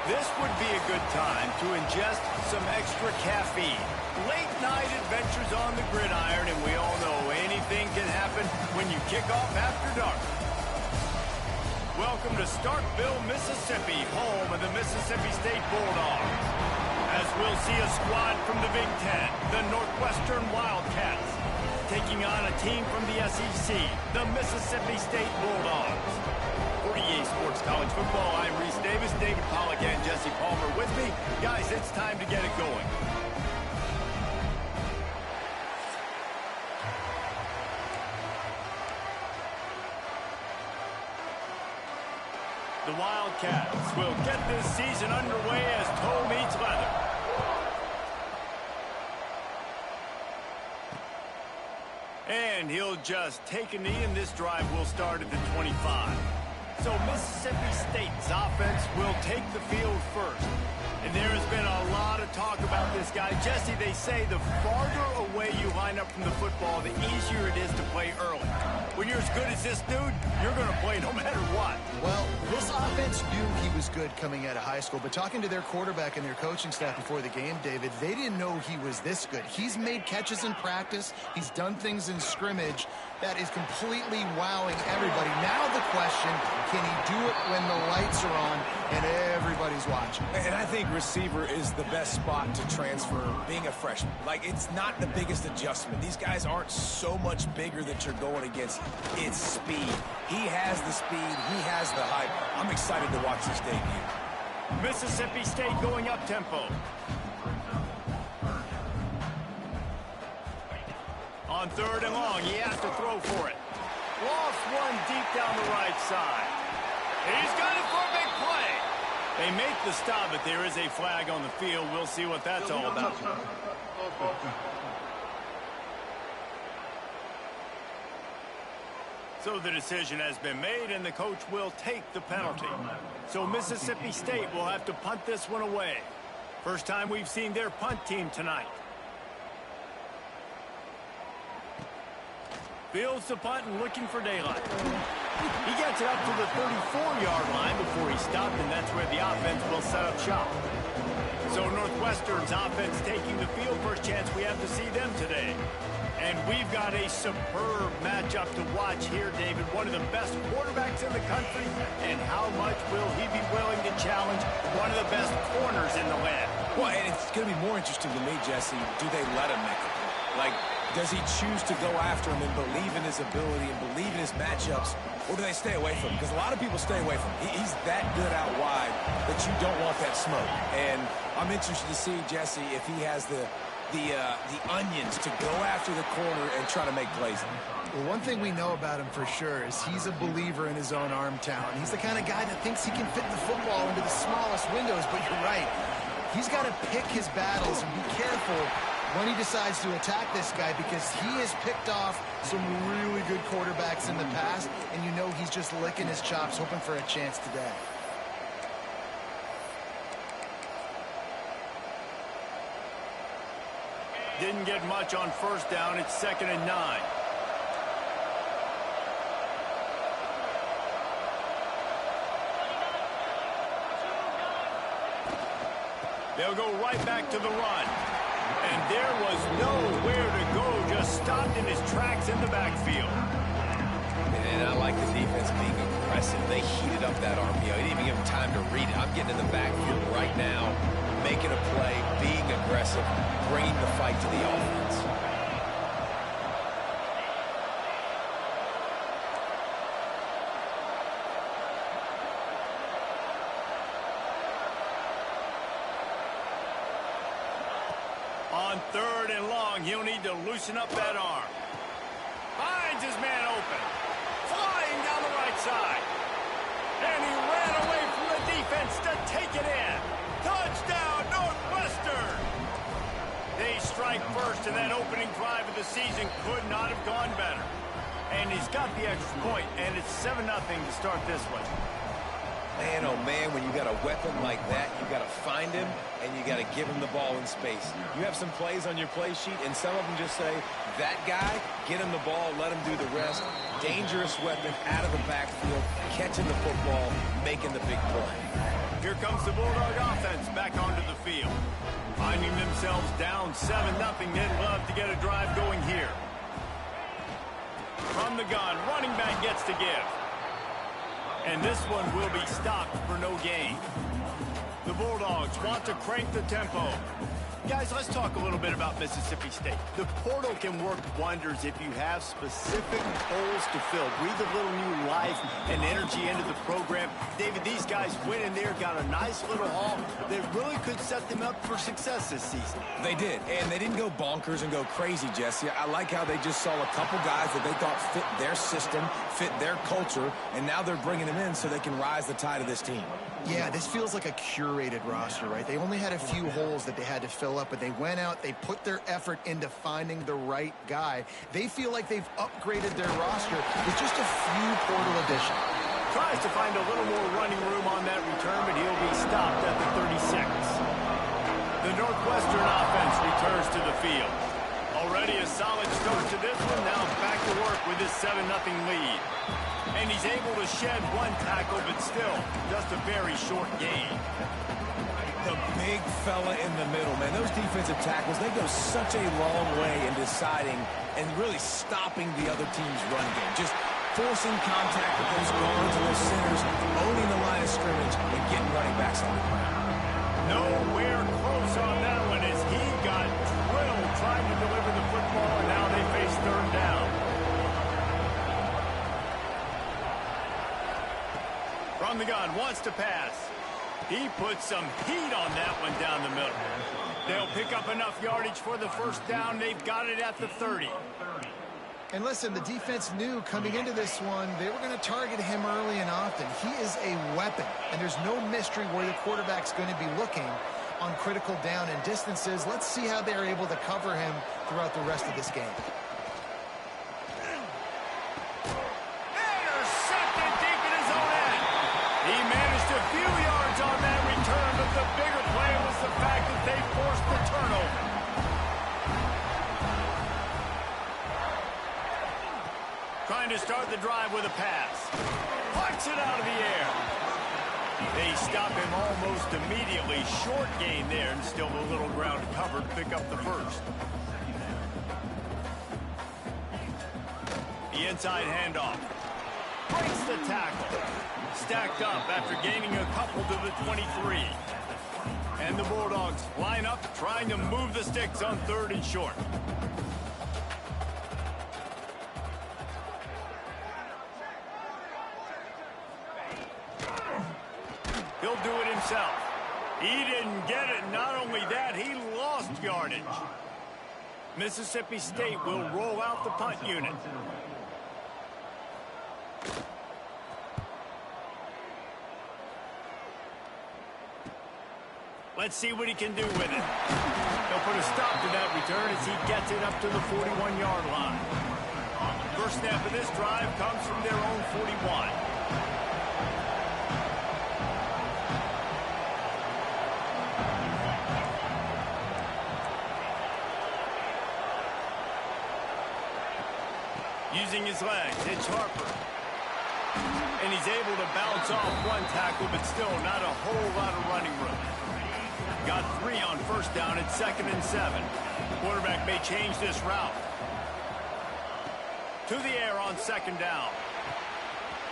This would be a good time to ingest some extra caffeine. Late night adventures on the gridiron, and we all know anything can happen when you kick off after dark. Welcome to Starkville, Mississippi, home of the Mississippi State Bulldogs. As we'll see a squad from the Big Ten, the Northwestern Wildcats, taking on a team from the SEC, the Mississippi State Bulldogs. For EA Sports College Football, I'm Reese Davis, David Pollack, and Jesse Palmer with me. Guys, it's time to get it going. The Wildcats will get this season underway as toe meets leather. And he'll just take a knee, and this drive will start at the 25. So Mississippi State's offense will take the field first. And there has been a lot of talk about this guy. Jesse, they say the farther away you line up from the football, the easier it is to play early. When you're as good as this dude, you're going to play no matter what. Well, this offense knew he was good coming out of high school, but talking to their quarterback and their coaching staff before the game, David, they didn't know he was this good. He's made catches in practice. He's done things in scrimmage that is completely wowing everybody. Now the question, can he do it when the lights are on and everybody's watching? And I think receiver is the best spot to transfer being a freshman. Like, it's not the biggest adjustment. These guys aren't so much bigger that you're going against. It's speed. He has the speed. He has the hype. I'm excited to watch this debut. Mississippi State going up tempo. On third and long, he has to throw for it. Lost one deep down the right side. He's got it for a big play. They make the stop, but there is a flag on the field. We'll see what that's all about. So the decision has been made, and the coach will take the penalty. So Mississippi State will have to punt this one away. First time we've seen their punt team tonight. Fields the punt and looking for daylight. He gets it up to the 34-yard line before he stopped, and that's where the offense will set up shop. So Northwestern's offense taking the field. First chance we have to see them today. And we've got a superb matchup to watch here, David. One of the best quarterbacks in the country. And how much will he be willing to challenge one of the best corners in the land? Well, and it's going to be more interesting to me, Jesse, do they let him make a play? Like, does he choose to go after him and believe in his ability and believe in his matchups, or do they stay away from him? Because a lot of people stay away from him. He's that good out wide that you don't want that smoke. And I'm interested to see, Jesse, if he has the onions to go after the corner and try to make plays. Well, one thing we know about him for sure is he's a believer in his own arm talent. He's the kind of guy that thinks he can fit the football into the smallest windows, but you're right. He's got to pick his battles and be careful when he decides to attack this guy, because he has picked off some really good quarterbacks in the past, and you know he's just licking his chops, hoping for a chance today. Didn't get much on first down. It's 2nd and 9. They'll go right back to the run. And there was nowhere to go, just stopped in his tracks in the backfield. And I like the defense being aggressive. They heated up that arm. He didn't even give him time to read it. I'm getting in the backfield right now, making a play, being aggressive, bringing the fight to the offense. On third and long, he'll need to loosen up that arm. Finds his man open. Flying down the right side. And he ran away from the defense to take it in. Touchdown, Northwestern! They strike first, and that opening drive of the season could not have gone better. And he's got the extra point, and it's 7-0 to start this one. Man, oh man, when you got a weapon like that, you got to find him, and you got to give him the ball in space. You have some plays on your play sheet, and some of them just say, that guy, get him the ball, let him do the rest. Dangerous weapon out of the backfield, catching the football, making the big play. Here comes the Bulldog offense back onto the field. Finding themselves down 7-0, they'd love to get a drive going here. From the gun, running back gets to give. And this one will be stopped for no gain. The Bulldogs want to crank the tempo. Guys, let's talk a little bit about Mississippi State. The portal can work wonders if you have specific holes to fill. Breathe a little new life and energy into the program. David, these guys went in there, got a nice little haul that really could set them up for success this season. They did, and they didn't go bonkers and go crazy, Jesse. I like how they just saw a couple guys that they thought fit their system, fit their culture, and now they're bringing them in so they can rise the tide of this team. Yeah, this feels like a curated roster, right? They only had a few holes that they had to fill up, but they went out, they put their effort into finding the right guy. They feel like they've upgraded their roster with just a few portal additions. Tries to find a little more running room on that return, but he'll be stopped at the 36. The Northwestern offense returns to the field. Already a solid start to this one, now back to work with his 7-0 lead. And he's able to shed one tackle, but still, just a very short gain. The big fella in the middle, man. Those defensive tackles, they go such a long way in deciding and really stopping the other team's run game. Just forcing contact with those guards and those centers, owning the line of scrimmage, and getting running backs on the ground. Nowhere close on that one as he got drilled trying to deliver the football, and now they face third down. From the gun, wants to pass. He puts some heat on that one down the middle. They'll pick up enough yardage for the first down. They've got it at the 30. And listen, the defense knew coming into this one, they were going to target him early and often. He is a weapon, and there's no mystery where the quarterback's going to be looking on critical down and distances. Let's see how they're able to cover him throughout the rest of this game. Intercepted deep in his own end. He managed a few yards on that return, but the bigger play was the fact that they forced the turnover. Trying to start the drive with a pass. Pucks it out of the air. They stop him almost immediately. Short gain there, and still a little ground covered to pick up the first. The inside handoff. Breaks the tackle. Stacked up after gaining a couple to the 23. And the Bulldogs line up, trying to move the sticks on third and short. He'll do it himself. He didn't get it. Not only that, he lost yardage. Mississippi State will roll out the punt unit. Let's see what he can do with it. He'll put a stop to that return as he gets it up to the 41-yard line. First snap of this drive comes from their own 41. Using his legs, it's Harper. And he's able to bounce off one tackle, but still not a whole lot of running room. Got 3 on first down at 2nd and 7. Quarterback may change this route. To the air on 2nd down.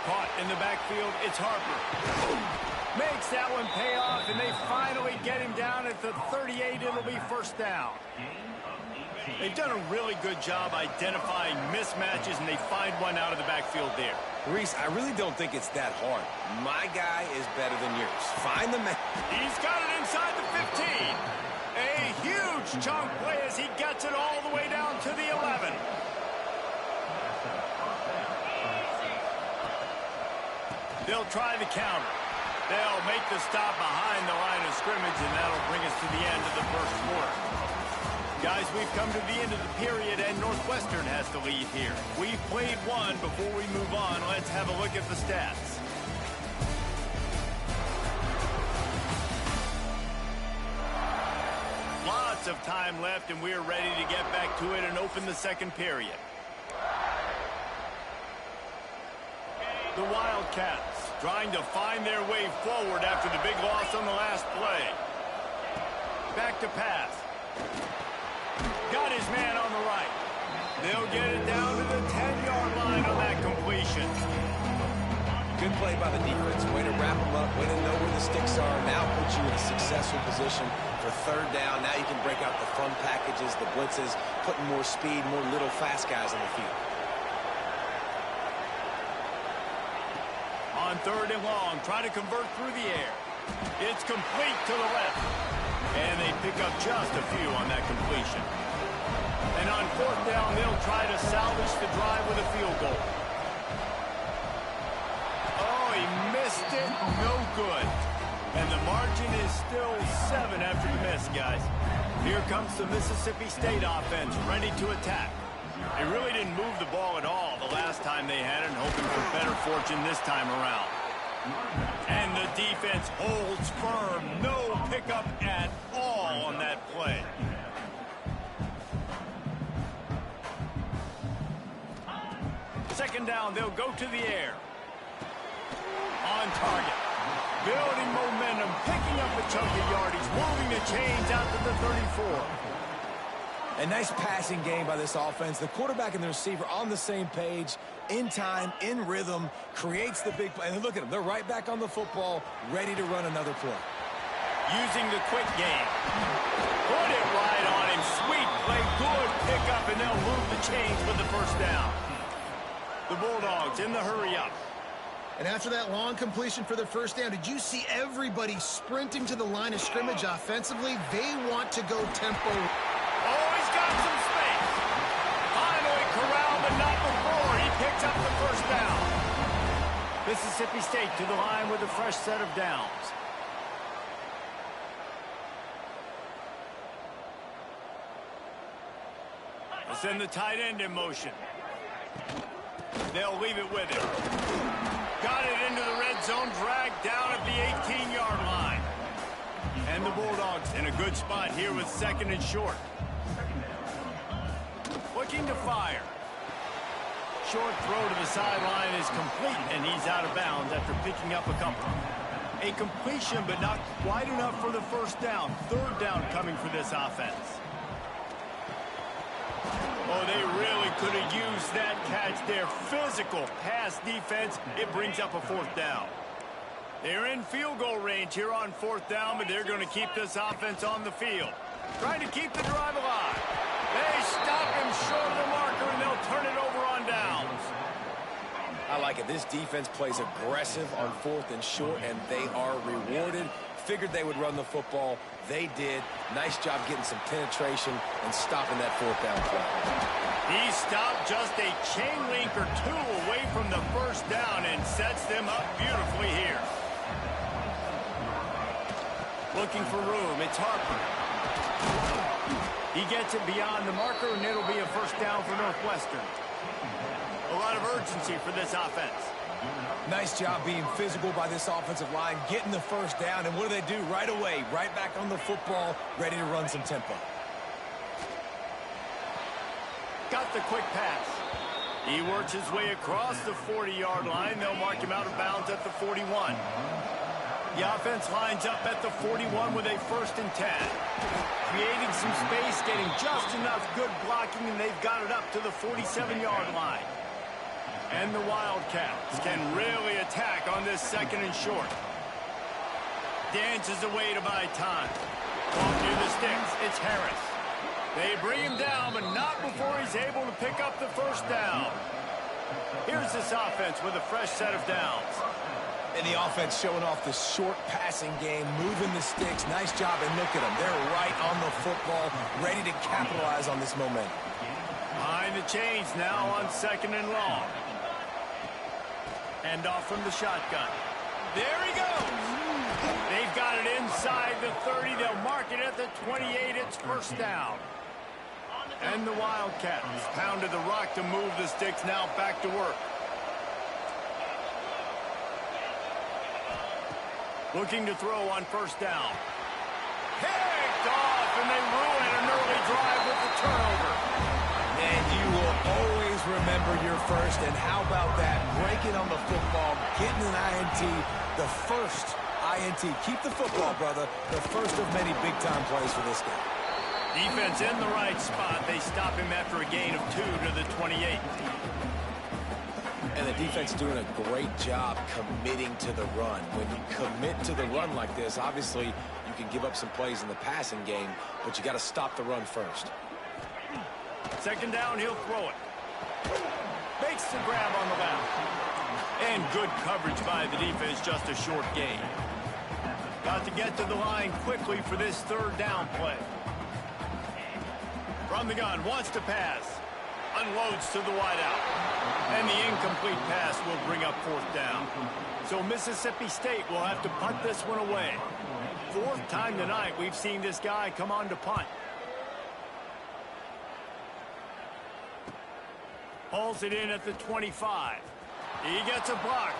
Caught in the backfield, it's Harper. Makes that one pay off, and they finally get him down at the 38. It'll be first down. They've done a really good job identifying mismatches, and they find one out of the backfield there. Reese, I really don't think it's that hard. My guy is better than yours. Find the man. He's got it inside the 15. A huge chunk play as he gets it all the way down to the 11. They'll try the counter. They'll make the stop behind the line of scrimmage, and that'll bring us to the end of the first quarter. Guys, we've come to the end of the period, and Northwestern has the lead here. We've played one. Before we move on, let's have a look at the stats. Lots of time left, and we're ready to get back to it and open the second period. The Wildcats trying to find their way forward after the big loss on the last play. Back to pass. Got his man on the right. They'll get it down to the 10-yard line on that completion. Good play by the defense. Way to wrap them up. Way to know where the sticks are. Now put you in a successful position for third down. Now you can break out the fun packages, the blitzes, putting more speed, more little fast guys on the field. On third and long, try to convert through the air. It's complete to the left. And they pick up just a few on that completion. And on fourth down, they'll try to salvage the drive with a field goal. Oh, he missed it. No good. And the margin is still 7 after the miss, guys. Here comes the Mississippi State offense, ready to attack. They really didn't move the ball at all the last time they had it, hoping for better fortune this time around. And the defense holds firm. No pickup at all on that play. Second down, they'll go to the air. On target. Building momentum, picking up a chunk of yardage, moving the chains out to the 34. A nice passing game by this offense. The quarterback and the receiver on the same page, in time, in rhythm, creates the big play. And look at them. They're right back on the football, ready to run another play. Using the quick game. Put it right on him. Sweet play, good pickup, and they'll move the chains with the first down. The Bulldogs in the hurry-up. And after that long completion for the first down, did you see everybody sprinting to the line of scrimmage offensively? They want to go tempo. Oh, he's got some space. Finally corralled, but not before. He picks up the first down. Mississippi State to the line with a fresh set of downs. They send the tight end in motion. They'll leave it with him. Got it into the red zone, dragged down at the 18-yard line. And the Bulldogs in a good spot here with second and short. Looking to fire. Short throw to the sideline is complete, and he's out of bounds after picking up a couple. A completion, but not quite enough for the first down. Third down coming for this offense. Oh, they really could have used that catch there. Physical pass defense. It brings up a fourth down. They're in field goal range here on fourth down, but they're going to keep this offense on the field. Trying to keep the drive alive. They stop him short of the marker, and they'll turn it over on downs. I like it. This defense plays aggressive on fourth and short, and they are rewarded. Figured they would run the football. They did. Nice job getting some penetration and stopping that fourth down play. He stopped just a chain link or two away from the first down and sets them up beautifully here. Looking for room. It's Harper. He gets it beyond the marker, and it'll be a first down for Northwestern. A lot of urgency for this offense. Nice job being physical by this offensive line, getting the first down, and what do they do right away? Right back on the football, ready to run some tempo. Got the quick pass. He works his way across the 40-yard line. They'll mark him out of bounds at the 41. The offense lines up at the 41 with a 1st and 10. Creating some space, getting just enough good blocking, and they've got it up to the 47-yard line. And the Wildcats can really attack on this second and short. Dances away to buy time. Off near the sticks, it's Harris. They bring him down, but not before he's able to pick up the first down. Here's this offense with a fresh set of downs. And the offense showing off the short passing game, moving the sticks. Nice job, and look at them. They're right on the football, ready to capitalize on this momentum. Behind the chains now on second and long. And off from the shotgun. There he goes. They've got it inside the 30. They'll mark it at the 28. It's first down. And the Wildcats pounded the rock to move the sticks. Now back to work. Looking to throw on first down. Picked off, and they ruin an early drive with the turnover. And you will always remember your first. And how about that? Breaking on the football, getting an INT, the first INT. Keep the football, brother. The first of many big-time plays for this guy. Defense in the right spot. They stop him after a gain of 2 to the 28. And the defense doing a great job committing to the run. When you commit to the run like this, obviously you can give up some plays in the passing game, but you got to stop the run first. Second down, he'll throw it. Makes the grab on the left. And good coverage by the defense, just a short gain. Got to get to the line quickly for this third down play. From the gun, wants to pass. Unloads to the wideout. And the incomplete pass will bring up fourth down. So Mississippi State will have to punt this one away. Fourth time tonight we've seen this guy come on to punt. Hauls it in at the 25. He gets a block.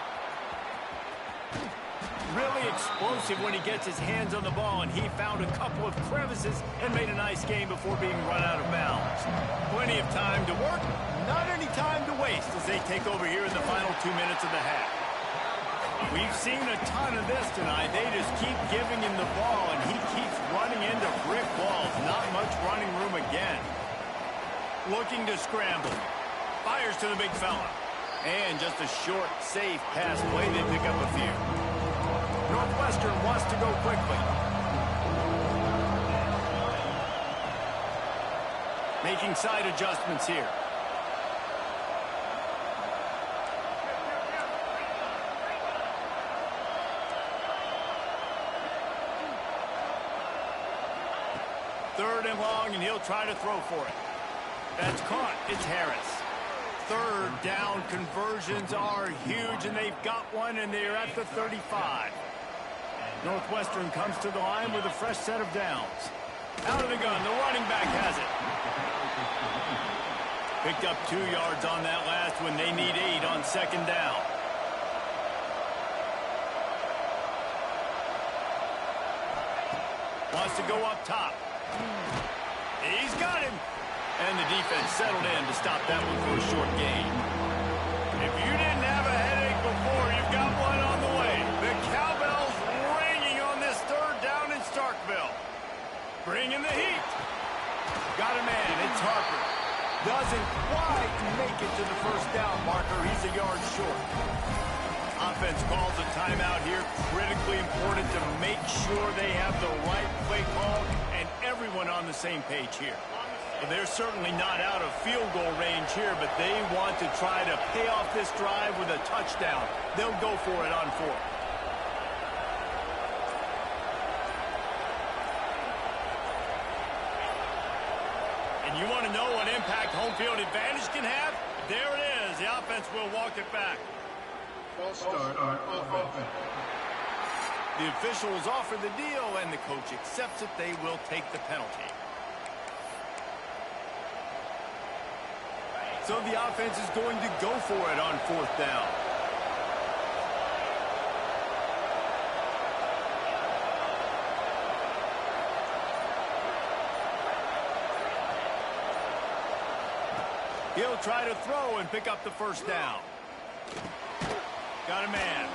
Really explosive when he gets his hands on the ball, and he found a couple of crevices and made a nice game before being run out of bounds. Plenty of time to work, not any time to waste as they take over here in the final 2 minutes of the half. We've seen a ton of this tonight. They just keep giving him the ball, and he keeps running into brick walls. Not much running room again. Looking to scramble. Fires to the big fella. And just a short, safe pass play. They pick up a few. Northwestern wants to go quickly. Making side adjustments here. Third and long, and he'll try to throw for it. That's caught. It's Harris. Third down conversions are huge, and they've got one, and they're at the 35. Northwestern comes to the line with a fresh set of downs. Out of the gun, the running back has it. Picked up 2 yards on that last one. They need 8 on second down. Wants to go up top. He's got him. And the defense settled in to stop that one for a short gain. If you didn't have a headache before, you've got one on the way. The cowbell's ringing on this third down in Starkville. Bringing the heat. Got a man. It's Harper. Doesn't quite make it to the first down marker. He's a yard short. Offense calls a timeout here. Critically important to make sure they have the right play call and everyone on the same page here. Well, they're certainly not out of field goal range here, but they want to try to pay off this drive with a touchdown. They'll go for it on fourth. And you want to know what impact home field advantage can have? There it is. The offense will walk it back. False start on offense. The officials offer the deal, and the coach accepts it. They will take the penalty. So the offense is going to go for it on fourth down. He'll try to throw and pick up the first down. Got a man.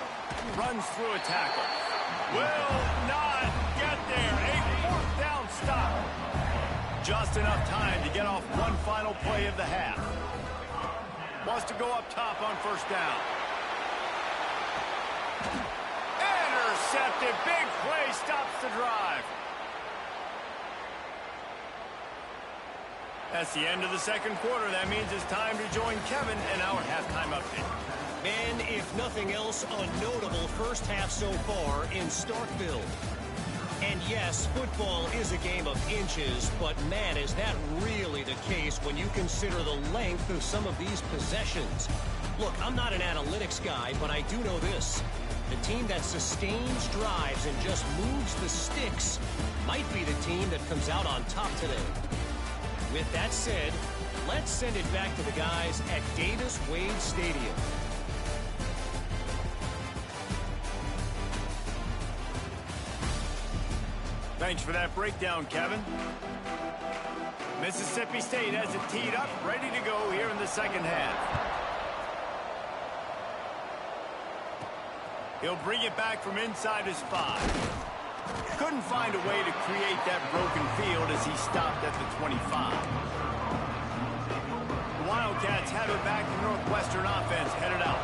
Runs through a tackle. Will not get there. A fourth down stop. Just enough time to get off one final play of the half. Wants to go up top on first down. Intercepted. Big play stops the drive. That's the end of the second quarter. That means it's time to join Kevin and our halftime update. And if nothing else, a notable first half so far in Starkville. And yes, football is a game of inches, but man, is that really the case when you consider the length of some of these possessions. Look, I'm not an analytics guy, but I do know this. The team that sustains drives and just moves the sticks might be the team that comes out on top today. With that said, let's send it back to the guys at Davis-Wade Stadium. Thanks for that breakdown, Kevin. Mississippi State has it teed up, ready to go here in the second half. He'll bring it back from inside his 5. Couldn't find a way to create that broken field as he stopped at the 25. The Wildcats have it back. The Northwestern offense headed out.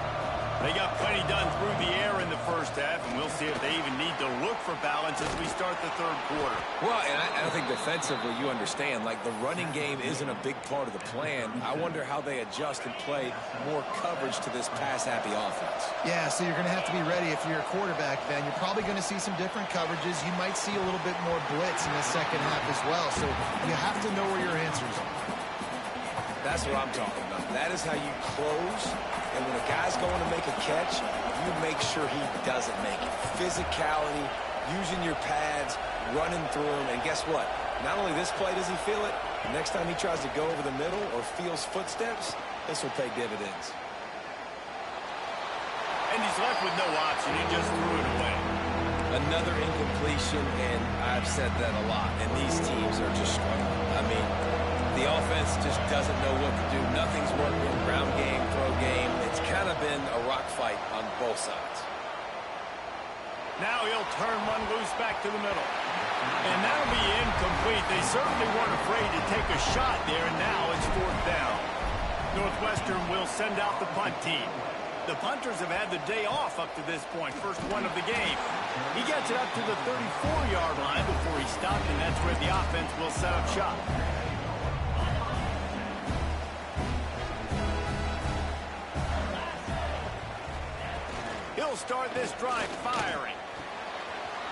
They got plenty done through the air in the first half, and we'll see if they even need to look for balance as we start the third quarter. Well, and I think defensively, you understand, like the running game isn't a big part of the plan. I wonder how they adjust and play more coverage to this pass-happy offense. Yeah, so you're going to have to be ready if you're a quarterback then. You're probably going to see some different coverages. You might see a little bit more blitz in the second half as well, so you have to know where your answers are. That's what I'm talking about. That is how you close. And when a guy's going to make a catch, you make sure he doesn't make it. Physicality, using your pads, running through him. And guess what? Not only this play does he feel it, the next time he tries to go over the middle or feels footsteps, this will pay dividends. And he's left with no option. He just threw it away. Another incompletion, and I've said that a lot. And these teams are just struggling. I mean, the offense just doesn't know what to do. Nothing's working. Ground game, throw game. It's kind of been a rock fight on both sides. Now he'll turn one loose back to the middle. And that'll be incomplete. They certainly weren't afraid to take a shot there, and now it's 4th down. Northwestern will send out the punt team. The punters have had the day off up to this point, first one of the game. He gets it up to the 34-yard line before he stopped, and that's where the offense will set up shop. He'll start this drive firing.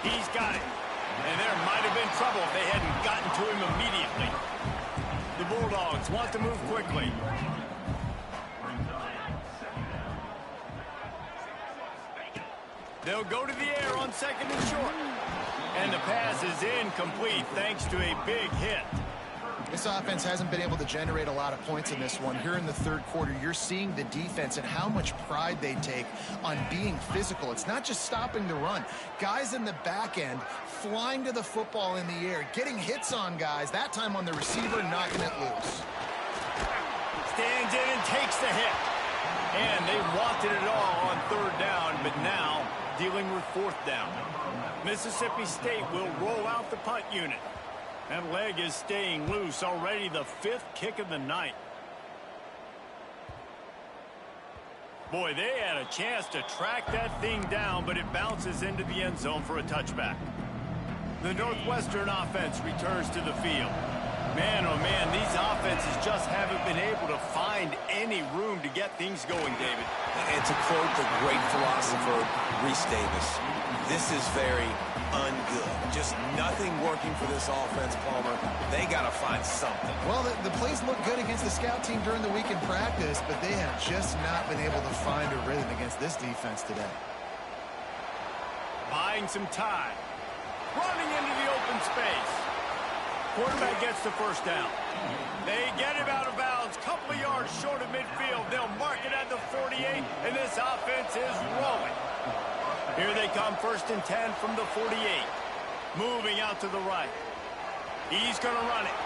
He's got it. And there might have been trouble if they hadn't gotten to him immediately. The Bulldogs want to move quickly. They'll go to the air on 2nd and short. And the pass is incomplete thanks to a big hit. This offense hasn't been able to generate a lot of points in this one. Here in the third quarter, you're seeing the defense and how much pride they take on being physical. It's not just stopping the run. Guys in the back end flying to the football in the air, getting hits on guys, that time on the receiver, knocking it loose. Stands in and takes the hit. And they wanted it all on 3rd down, but now dealing with 4th down. Mississippi State will roll out the punt unit. That leg is staying loose, already the 5th kick of the night. Boy, they had a chance to track that thing down, but it bounces into the end zone for a touchback. The Northwestern offense returns to the field. Man, oh man, these offenses just haven't been able to find any room to get things going, David. And to quote the great philosopher, Reese Davis, this is very ungood. Just nothing working for this offense, Palmer. They got to find something. Well, the plays look good against the scout team during the week in practice, but they have just not been able to find a rhythm against this defense today. Buying some time. Running into the open space. Quarterback gets the 1st down. They get him out of bounds. Couple of yards short of midfield. They'll mark it at the 48, and this offense is rolling. Here they come, 1st and 10 from the 48. Moving out to the right. He's going to run it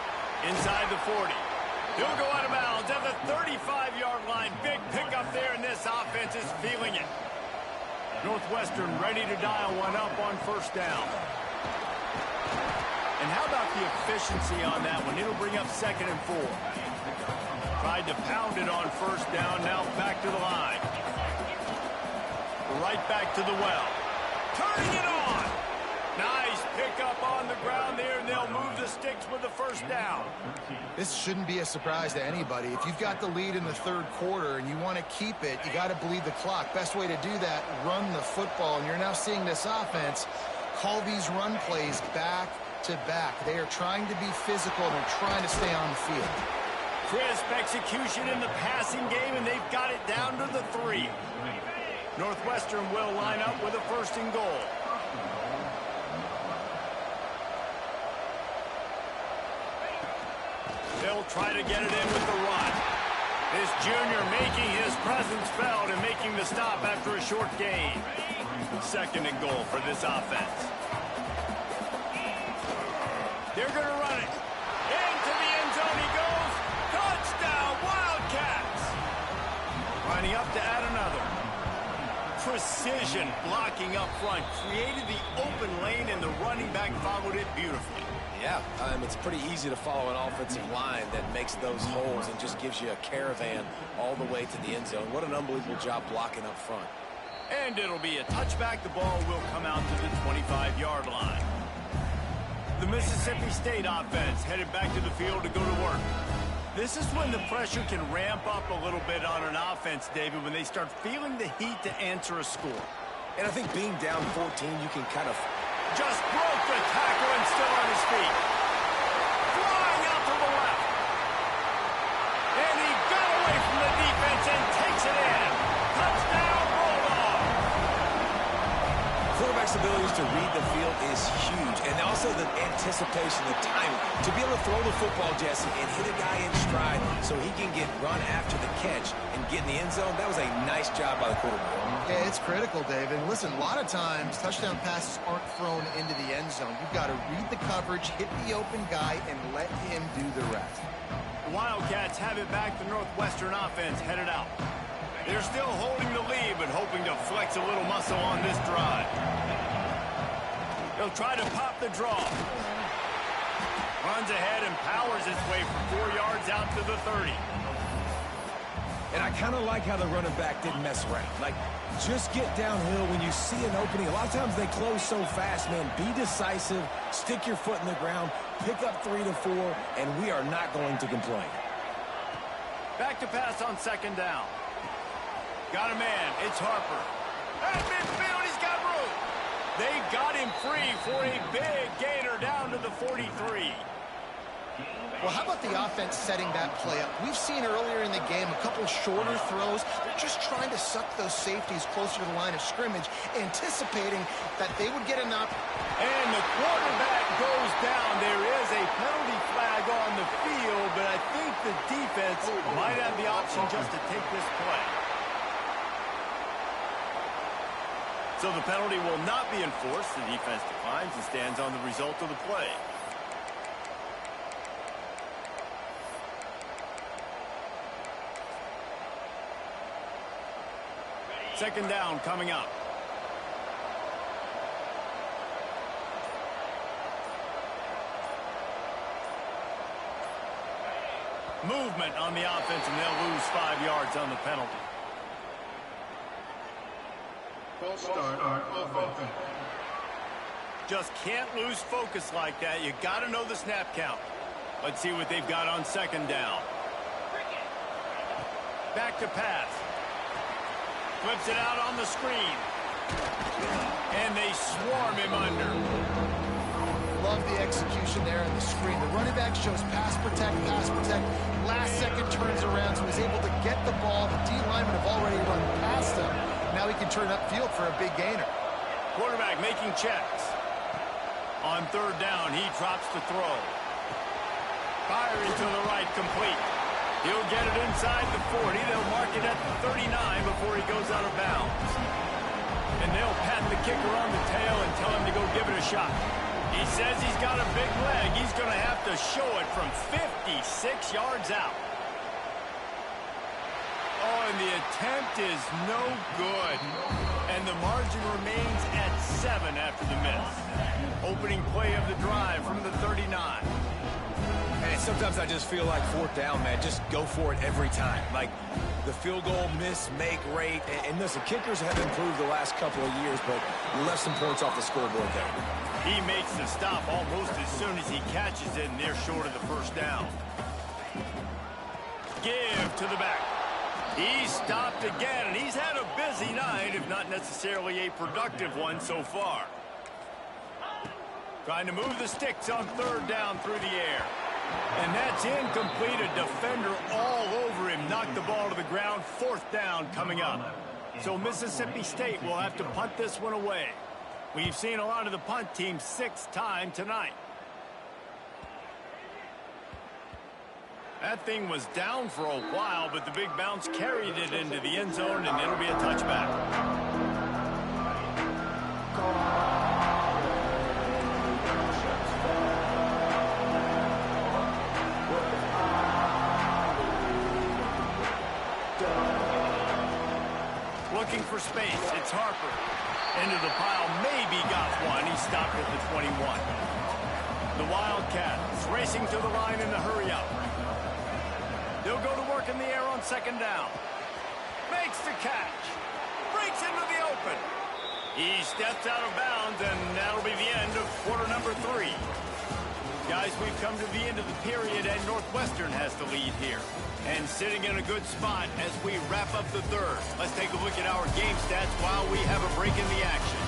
inside the 40. He'll go out of bounds at the 35-yard line. Big pickup there, and this offense is feeling it. Northwestern ready to dial one up on 1st down. And how about the efficiency on that one? It'll bring up 2nd and 4. Tried to pound it on 1st down, now back to the line. Right back to the well. Turning it on. Nice pickup on the ground there, and they'll move the sticks with the 1st down. This shouldn't be a surprise to anybody. If you've got the lead in the third quarter and you want to keep it, you got to bleed the clock. Best way to do that, run the football. And you're now seeing this offense call these run plays back to back. They are trying to be physical, and they're trying to stay on the field. Crisp execution in the passing game, and they've got it down to the 3. Northwestern will line up with a 1st and goal. They'll try to get it in with the run. This junior making his presence felt and making the stop after a short gain. 2nd and goal for this offense. They're going to run it into the end zone. Lining up to add another. Precision blocking up front. Created the open lane, and the running back followed it beautifully. Yeah, it's pretty easy to follow an offensive line that makes those holes and just gives you a caravan all the way to the end zone. What an unbelievable job blocking up front. And it'll be a touchback. The ball will come out to the 25-yard line. The Mississippi State offense headed back to the field to go to work. This is when the pressure can ramp up a little bit on an offense, David, when they start feeling the heat to answer a score. And I think being down 14, you can kind of... Just broke the tackle and still on his feet. Flying out to the left. And he got away from the defense and takes it in. Touchdown, Bulldog. Quarterback's abilities to read the field is huge. And also the anticipation, the timing. To be able to throw the football, Jesse, and hit a guy in stride so he can get run after the catch and get in the end zone, that was a nice job by the quarterback. Yeah, it's critical, David. Listen, a lot of times touchdown passes aren't thrown into the end zone. You've got to read the coverage, hit the open guy, and let him do the rest. The Wildcats have it back. The Northwestern offense headed out. They're still holding the lead, but hoping to flex a little muscle on this drive. He'll try to pop the draw. Runs ahead and powers his way for 4 yards out to the 30. And I kind of like how the running back didn't mess around. Like, just get downhill when you see an opening. A lot of times they close so fast, man. Be decisive, stick your foot in the ground, pick up 3 to 4, and we are not going to complain. Back to pass on second down. Got a man. It's Harper. At midfield, he's got room. They got him free for a big gainer down to the 43. Well, how about the offense setting that play up? We've seen earlier in the game a couple shorter throws. They're just trying to suck those safeties closer to the line of scrimmage, anticipating that they would get enough. And the quarterback goes down. There is a penalty flag on the field, but I think the defense might have the option just to take this play. So the penalty will not be enforced. The defense declines and stands on the result of the play. Second down coming up. Movement on the offense, and they'll lose 5 yards on the penalty. False start on offense. Just can't lose focus like that. You got to know the snap count. Let's see what they've got on second down. Back to pass. Flips it out on the screen. And they swarm him under. Love the execution there on the screen. The running back shows pass protect, pass protect. Last second turns around, so he's able to get the ball. The D linemen have already run past him. Now he can turn upfield for a big gainer. Quarterback making checks. On third down, he drops to throw. Firing to the right, complete. He'll get it inside the 40. They'll mark it at the 39 before he goes out of bounds. And they'll pat the kicker on the tail and tell him to go give it a shot. He says he's got a big leg. He's going to have to show it from 56 yards out. Oh, and the attempt is no good. And the margin remains at 7 after the miss. Opening play of the drive from the 39. And sometimes I just feel like fourth down, man. Just go for it every time. Like the field goal miss, make rate. And listen, kickers have improved the last couple of years, but you left some points off the scoreboard there. He makes the stop almost as soon as he catches it, and they're short of the first down. Give to the back. He's stopped again, and he's had a busy night, if not necessarily a productive one so far. Trying to move the sticks on third down through the air. And that's incomplete. A defender all over him. Knocked the ball to the ground. Fourth down coming up. So Mississippi State will have to punt this one away. We've seen a lot of the punt team 6th time tonight. That thing was down for a while, but the big bounce carried it into the end zone, and it'll be a touchback. looking for space. It's Harper. Into the pile, maybe got one. He stopped at the 21. The Wildcats racing to the line in the hurry-up. They'll go to work in the air on second down. Makes the catch. Breaks into the open. He steps out of bounds, and that'll be the end of quarter number 3. Guys, we've come to the end of the period, and Northwestern has the lead here. And sitting in a good spot as we wrap up the third. Let's take a look at our game stats while we have a break in the action.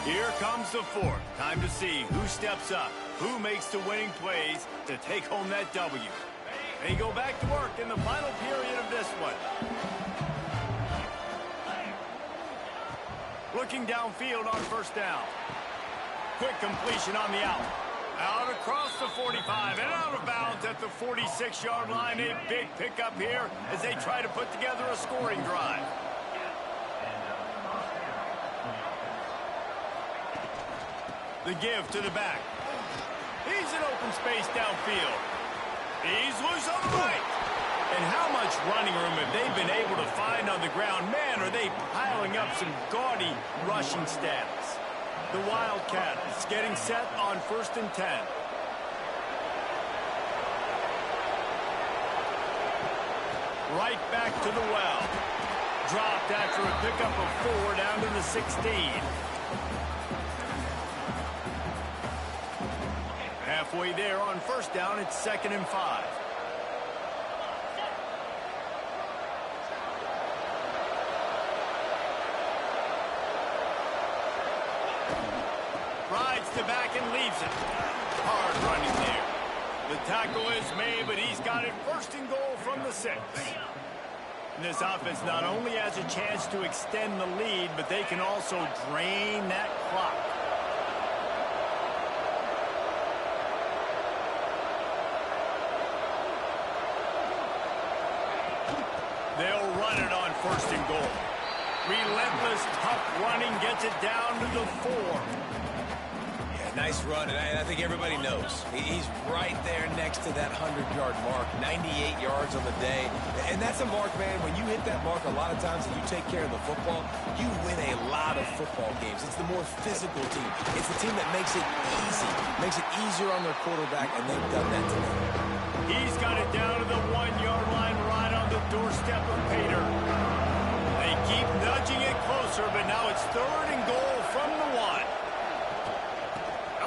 Here comes the fourth. Time to see who steps up, who makes the winning plays to take home that W. They go back to work in the final period of this one. Looking downfield on first down. Quick completion on the out. Out across the 45 and out of bounds at the 46-yard line. A big pickup here as they try to put together a scoring drive. The give to the back. He's in open space downfield. He's loose on the right. And how much running room have they been able to find on the ground? Man, are they piling up some gaudy rushing stats. The Wildcats getting set on 1st and 10. Right back to the well. Dropped after a pickup of 4 down to the 16. Halfway there on first down, it's 2nd and 5. Rides to back and leaves it. Hard running there. The tackle is made, but he's got it 1st and goal from the 6. And this offense not only has a chance to extend the lead, but they can also drain that clock. They'll run it on 1st and goal. Relentless, tough running gets it down to the 4. Nice run, and I think everybody knows. He's right there next to that 100-yard mark, 98 yards on the day. And that's a mark, man. When you hit that mark a lot of times and you take care of the football, you win a lot of football games. It's the more physical team. It's the team that makes it easy, makes it easier on their quarterback, and they've done that today. He's got it down to the 1-yard line right on the doorstep of Pater. They keep nudging it closer, but now it's 3rd and goal from the 1.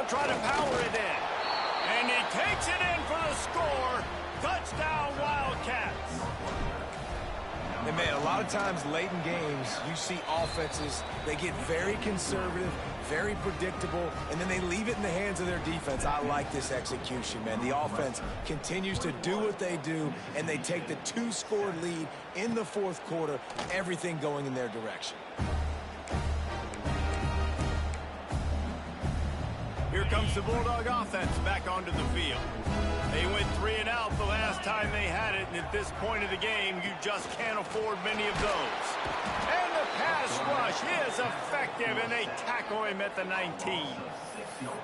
Try to power it in. And he takes it in for the score. Touchdown, Wildcats. And, man, a lot of times late in games, you see offenses, they get very conservative, very predictable, and then they leave it in the hands of their defense. I like this execution, man. The offense continues to do what they do, and they take the 2-score lead in the 4th quarter, everything going in their direction. Here comes the Bulldog offense back onto the field. They went 3 and out the last time they had it, and at this point of the game, you just can't afford many of those. And the pass rush is effective, and they tackle him at the 19.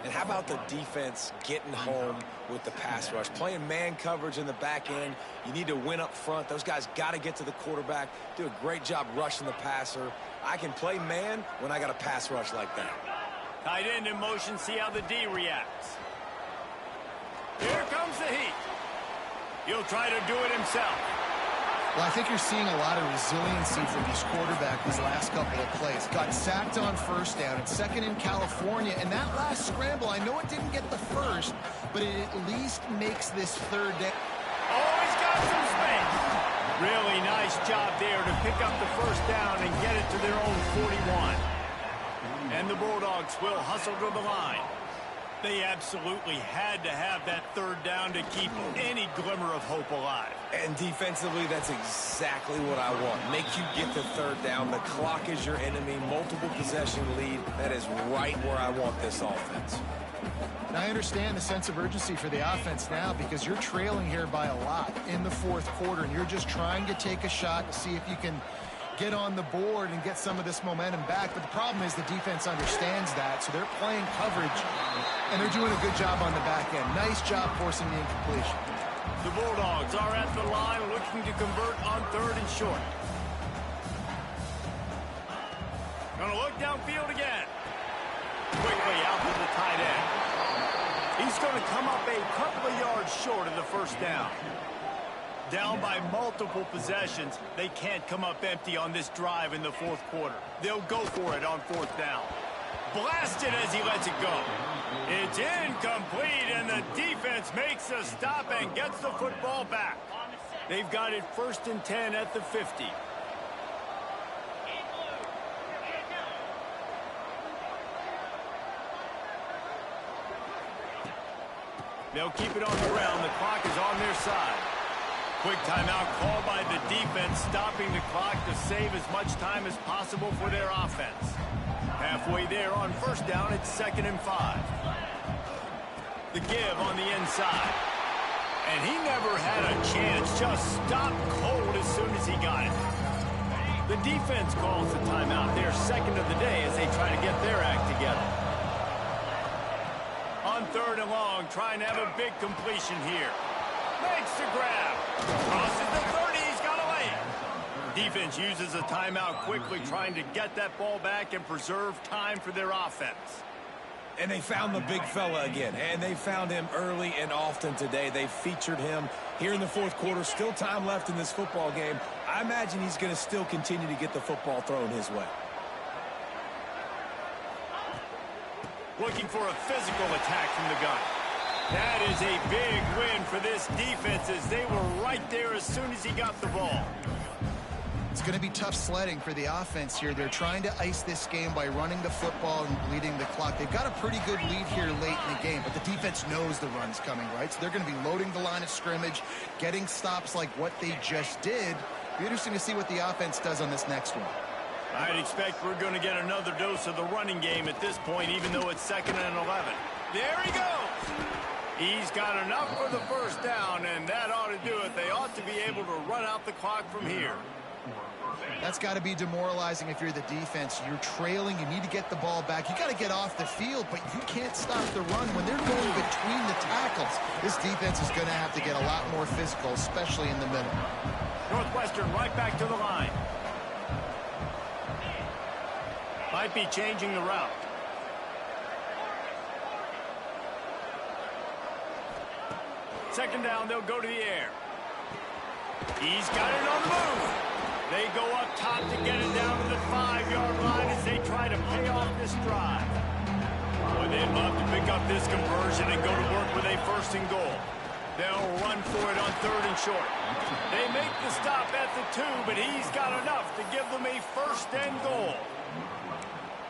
And how about the defense getting home with the pass rush? Playing man coverage in the back end. You need to win up front. Those guys got to get to the quarterback, do a great job rushing the passer. I can play man when I got a pass rush like that. Tight end in motion, see how the D reacts. Here comes the heat. He'll try to do it himself. Well, I think you're seeing a lot of resiliency from this quarterback these last couple of plays. Got sacked on first down. It's 2nd in California. And that last scramble, I know it didn't get the first, but it at least makes this 3rd down. Oh, he's got some space. Really nice job there to pick up the first down and get it to their own 41. And the Bulldogs will hustle to the line. They absolutely had to have that 3rd down to keep any glimmer of hope alive. And defensively, that's exactly what I want. Make you get the 3rd down. The clock is your enemy. Multiple possession lead. That is right where I want this offense. And I understand the sense of urgency for the offense now because you're trailing here by a lot in the 4th quarter, and you're just trying to take a shot to see if you can get on the board and get some of this momentum back. But the problem is the defense understands that, so they're playing coverage, and they're doing a good job on the back end. Nice job forcing the incompletion. The Bulldogs are at the line looking to convert on 3rd and short. Gonna look downfield again. Quickly out to the tight end. He's going to come up a couple of yards short of the first down. Down by multiple possessions, they can't come up empty on this drive in the 4th quarter. They'll go for it on 4th down. Blasted as he lets it go. It's incomplete, and the defense makes a stop and gets the football back. They've got it 1st and 10 at the 50. They'll keep it on the ground. The clock is on their side. Quick timeout called by the defense, stopping the clock to save as much time as possible for their offense. Halfway there on 1st down, it's 2nd and 5. The give on the inside. And he never had a chance, just stopped cold as soon as he got it. The defense calls the timeout, their 2nd of the day, as they try to get their act together. On 3rd and long, trying to have a big completion here. Makes the grab. Crosses the 30, he's got away. Defense uses a timeout quickly, trying to get that ball back and preserve time for their offense. And they found the big fella again, and they found him early and often today. They featured him here in the 4th quarter. Still time left in this football game. I imagine he's going to still continue to get the football thrown his way. Looking for a physical attack from the gun. That is a big win for this defense, as they were right there as soon as he got the ball. It's going to be tough sledding for the offense here. They're trying to ice this game by running the football and bleeding the clock. They've got a pretty good lead here late in the game, but the defense knows the run's coming, right? So they're going to be loading the line of scrimmage, getting stops like what they just did. Be interesting to see what the offense does on this next one. I'd expect we're going to get another dose of the running game at this point, even though it's 2nd and 11. There he goes. He's got enough for the 1st down, and that ought to do it. They ought to be able to run out the clock from here. That's got to be demoralizing if you're the defense. You're trailing. You need to get the ball back. You got to get off the field, but you can't stop the run when they're going between the tackles. This defense is going to have to get a lot more physical, especially in the middle. Northwestern right back to the line. Might be changing the route. Second down, they'll go to the air. He's got it on the move. They go up top to get it down to the 5-yard line as they try to pay off this drive. Boy, they'd love to pick up this conversion and go to work with a 1st and goal. They'll run for it on 3rd and short. They make the stop at the 2, but he's got enough to give them a 1st and goal.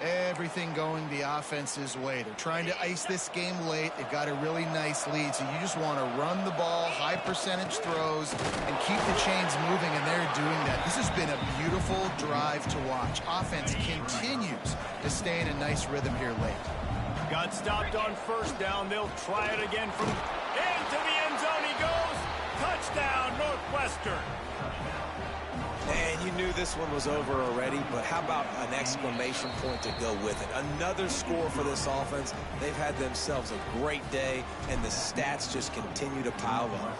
Everything going the offense's way. They're trying to ice this game late. They've got a really nice lead, so you just want to run the ball, high percentage throws, and keep the chains moving, and they're doing that. This has been a beautiful drive to watch. Offense continues to stay in a nice rhythm here late. Got stopped on 1st down. They'll try it again from into the end zone he goes. Touchdown, Northwestern. And you knew this one was over already, but how about an exclamation point to go with it? Another score for this offense. They've had themselves a great day, and the stats just continue to pile up.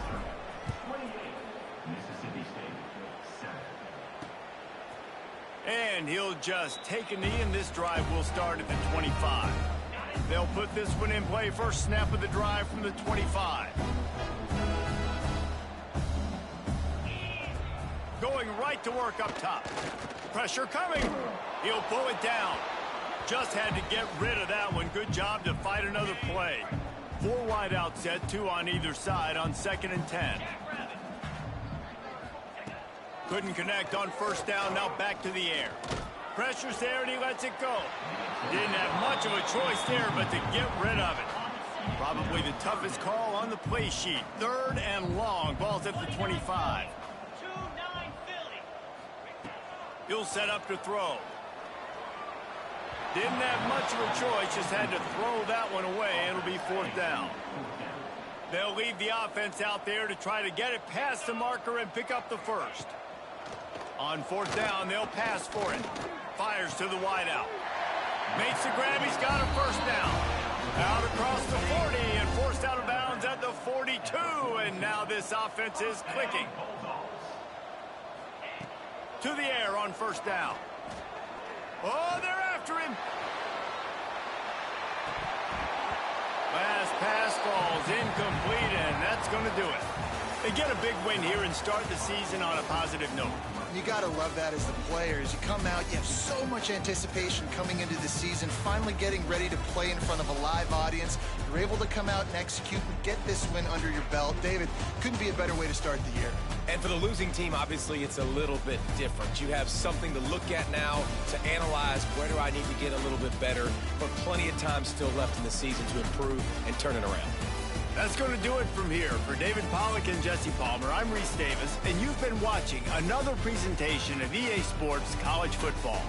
And he'll just take a knee, and this drive will start at the 25. They'll put this one in play. First snap of the drive from the 25. Going right to work up top. Pressure coming. He'll pull it down. Just had to get rid of that one. Good job to fight another play. 4 wide out set, 2 on either side on 2nd and 10. Couldn't connect on 1st down. Now back to the air. Pressure's there, and he lets it go. Didn't have much of a choice there, but to get rid of it. Probably the toughest call on the play sheet. 3rd and long. Ball's at the 25. He'll set up to throw. Didn't have much of a choice, just had to throw that one away. It'll be 4th down. They'll leave the offense out there to try to get it past the marker and pick up the 1st. On 4th down, they'll pass for it. Fires to the wideout. Makes the grab, he's got a 1st down. Out across the 40 and forced out of bounds at the 42. And now this offense is clicking. To the air on first down. Oh, they're after him. Last pass falls incomplete, and that's going to do it. They get a big win here and start the season on a positive note. You got to love that as the players. You come out, you have so much anticipation coming into the season, finally getting ready to play in front of a live audience. You're able to come out and execute and get this win under your belt. David, couldn't be a better way to start the year. And for the losing team, obviously, it's a little bit different. You have something to look at now to analyze where do I need to get a little bit better, but plenty of time still left in the season to improve and turn it around. That's going to do it from here. For David Pollack and Jesse Palmer, I'm Reese Davis, and you've been watching another presentation of EA Sports College Football.